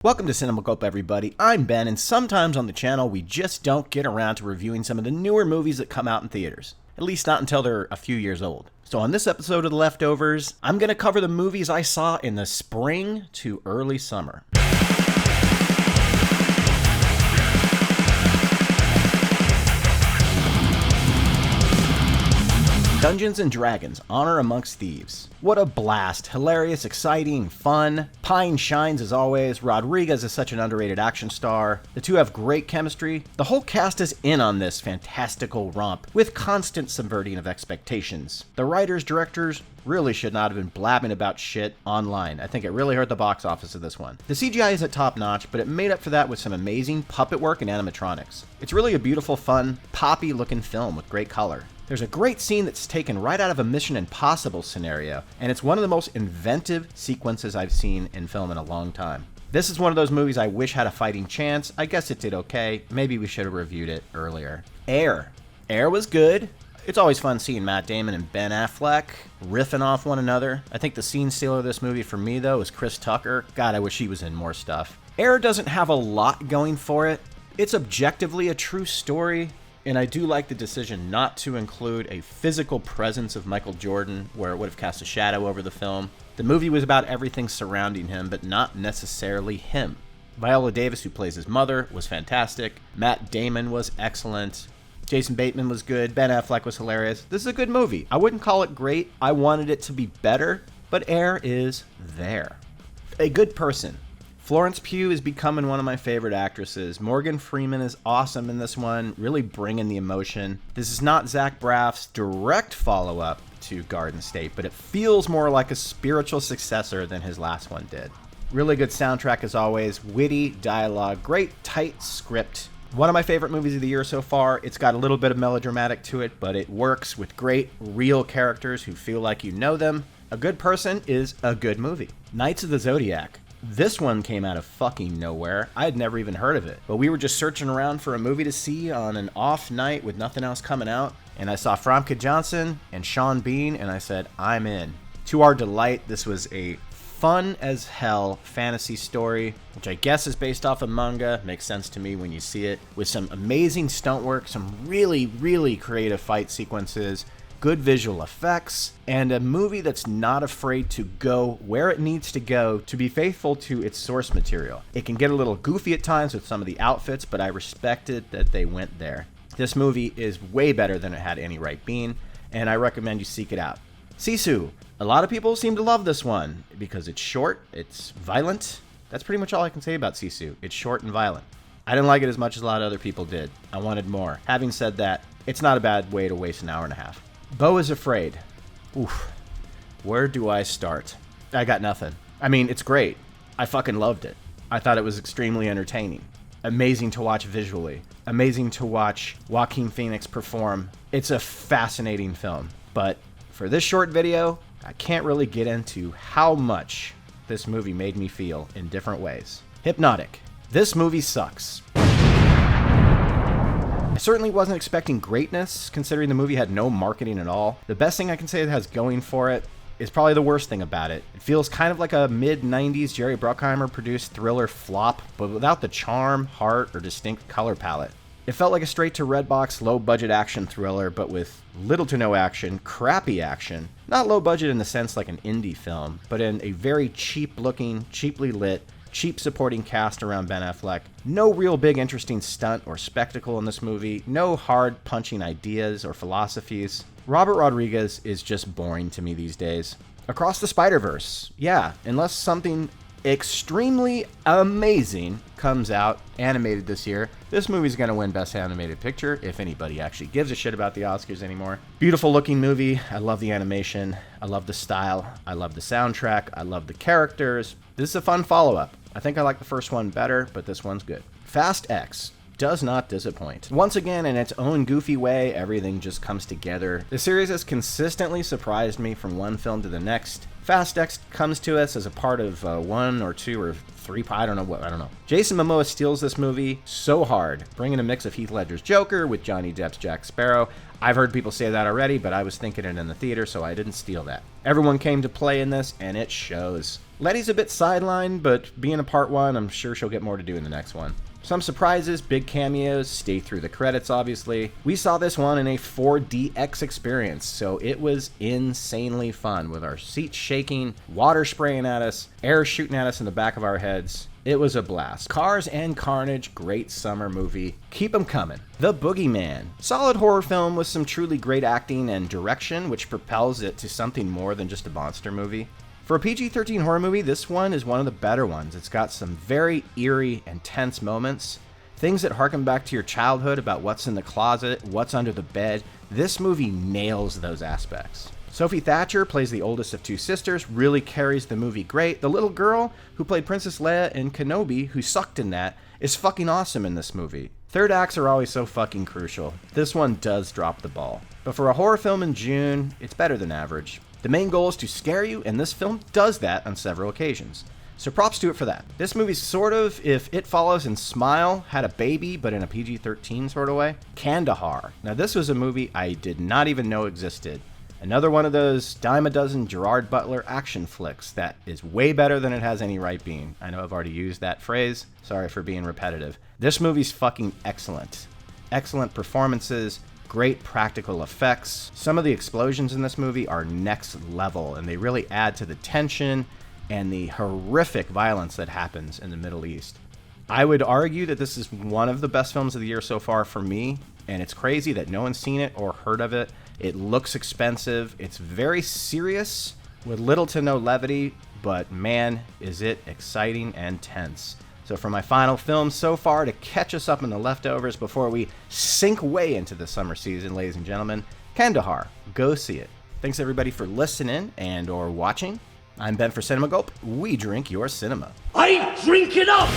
Welcome to CinemaCope, everybody. I'm Ben, and sometimes on the channel we just don't get around to reviewing some of the newer movies that come out in theaters. At least not until they're a few years old. So on this episode of The Leftovers, I'm going to cover the movies I saw in the spring to early summer. Dungeons & Dragons, Honor Amongst Thieves. What a blast. Hilarious, exciting, fun. Pine shines as always. Rodriguez is such an underrated action star. The two have great chemistry. The whole cast is in on this fantastical romp, with constant subverting of expectations. The writers, directors really should not have been blabbing about shit online. I think it really hurt the box office of this one. The CGI isn't top notch, but it made up for that with some amazing puppet work and animatronics. It's really a beautiful, fun, poppy looking film with great color. There's a great scene that's taken right out of a Mission Impossible scenario, and it's one of the most inventive sequences I've seen in film in a long time. This is one of those movies I wish had a fighting chance. I guess it did okay. Maybe we should have reviewed it earlier. Air. Air was good. It's always fun seeing Matt Damon and Ben Affleck riffing off one another. I think the scene stealer of this movie for me, though, is Chris Tucker. God, I wish he was in more stuff. Air doesn't have a lot going for it. It's objectively a true story. And I do like the decision not to include a physical presence of Michael Jordan, where it would have cast a shadow over the film. The movie was about everything surrounding him, but not necessarily him. Viola Davis, who plays his mother, was fantastic. Matt Damon was excellent. Jason Bateman was good. Ben Affleck was hilarious. This is a good movie. I wouldn't call it great. I wanted it to be better, but Air is there. A good person. Florence Pugh is becoming one of my favorite actresses. Morgan Freeman is awesome in this one, really bringing the emotion. This is not Zach Braff's direct follow-up to Garden State, but it feels more like a spiritual successor than his last one did. Really good soundtrack as always, witty dialogue, great tight script. One of my favorite movies of the year so far. It's got a little bit of melodramatic to it, but it works with great, real characters who feel like you know them. A Good Person is a good movie. Knights of the Zodiac. This one came out of fucking nowhere. I had never even heard of it. But we were just searching around for a movie to see on an off night with nothing else coming out. And I saw Famke Janssen and Sean Bean, and I said, I'm in. To our delight, this was a fun as hell fantasy story, which I guess is based off a manga. Makes sense to me when you see it. With some amazing stunt work, some really, really creative fight sequences, good visual effects, and a movie that's not afraid to go where it needs to go to be faithful to its source material. It can get a little goofy at times with some of the outfits, but I respected that they went there. This movie is way better than it had any right being, and I recommend you seek it out. Sisu. A lot of people seem to love this one because it's short, it's violent. That's pretty much all I can say about Sisu. It's short and violent. I didn't like it as much as a lot of other people did. I wanted more. Having said that, it's not a bad way to waste an hour and a half. Beau is Afraid. Oof. Where do I start? I got nothing. I mean, it's great. I fucking loved it. I thought it was extremely entertaining. Amazing to watch visually. Amazing to watch Joaquin Phoenix perform. It's a fascinating film. But for this short video, I can't really get into how much this movie made me feel in different ways. Hypnotic. This movie sucks. I certainly wasn't expecting greatness, considering the movie had no marketing at all. The best thing I can say it has going for it is probably the worst thing about it. It feels kind of like a mid-90s Jerry Bruckheimer produced thriller flop, but without the charm, heart, or distinct color palette. It felt like a straight-to-Redbox, low-budget action thriller, but with little to no action, crappy action. Not low-budget in the sense like an indie film, but in a very cheap-looking, cheaply lit, cheap supporting cast around Ben Affleck. No real big interesting stunt or spectacle in this movie. No hard punching ideas or philosophies. Robert Rodriguez is just boring to me these days. Across the Spiderverse. Yeah, unless something extremely amazing comes out animated this year, this movie's gonna win Best Animated Picture, if anybody actually gives a shit about the Oscars anymore. Beautiful looking movie. I love the animation. I love the style. I love the soundtrack. I love the characters. This is a fun follow-up. I think I like the first one better, but this one's good. Fast X does not disappoint. Once again, in its own goofy way, everything just comes together. The series has consistently surprised me from one film to the next. Fast X comes to us as a part of one or two or three, I don't know. Jason Momoa steals this movie so hard, bringing a mix of Heath Ledger's Joker with Johnny Depp's Jack Sparrow. I've heard people say that already, but I was thinking it in the theater, so I didn't steal that. Everyone came to play in this, and it shows. Letty's a bit sidelined, but being a part 1, I'm sure she'll get more to do in the next one. Some surprises, big cameos, stay through the credits obviously. We saw this one in a 4DX experience, so it was insanely fun with our seats shaking, water spraying at us, air shooting at us in the back of our heads. It was a blast. Cars and Carnage, great summer movie. Keep 'em coming. The Boogeyman. Solid horror film with some truly great acting and direction, which propels it to something more than just a monster movie. For a PG-13 horror movie, this one is one of the better ones. It's got some very eerie and tense moments. Things that harken back to your childhood about what's in the closet, what's under the bed. This movie nails those aspects. Sophie Thatcher plays the oldest of 2 sisters, really carries the movie great. The little girl who played Princess Leia in Kenobi, who sucked in that, is fucking awesome in this movie. Third acts are always so fucking crucial. This one does drop the ball. But for a horror film in June, it's better than average. The main goal is to scare you, and this film does that on several occasions. So props to it for that. This movie's sort of if It Follows and Smile had a baby, but in a PG-13 sort of way. Kandahar. Now this was a movie I did not even know existed. Another one of those dime a dozen Gerard Butler action flicks that is way better than it has any right being. I know I've already used that phrase. Sorry for being repetitive. This movie's fucking excellent. Excellent performances, great practical effects. Some of the explosions in this movie are next level, and they really add to the tension and the horrific violence that happens in the Middle East. I would argue that this is one of the best films of the year so far for me, and it's crazy that no one's seen it or heard of it. It looks expensive. It's very serious with little to no levity, but man, is it exciting and tense. So for my final film so far to catch us up in the leftovers before we sink way into the summer season, ladies and gentlemen, Kandahar. Go see it. Thanks everybody for listening and or watching. I'm Ben for Cinema Gulp. We drink your cinema. I drink it up!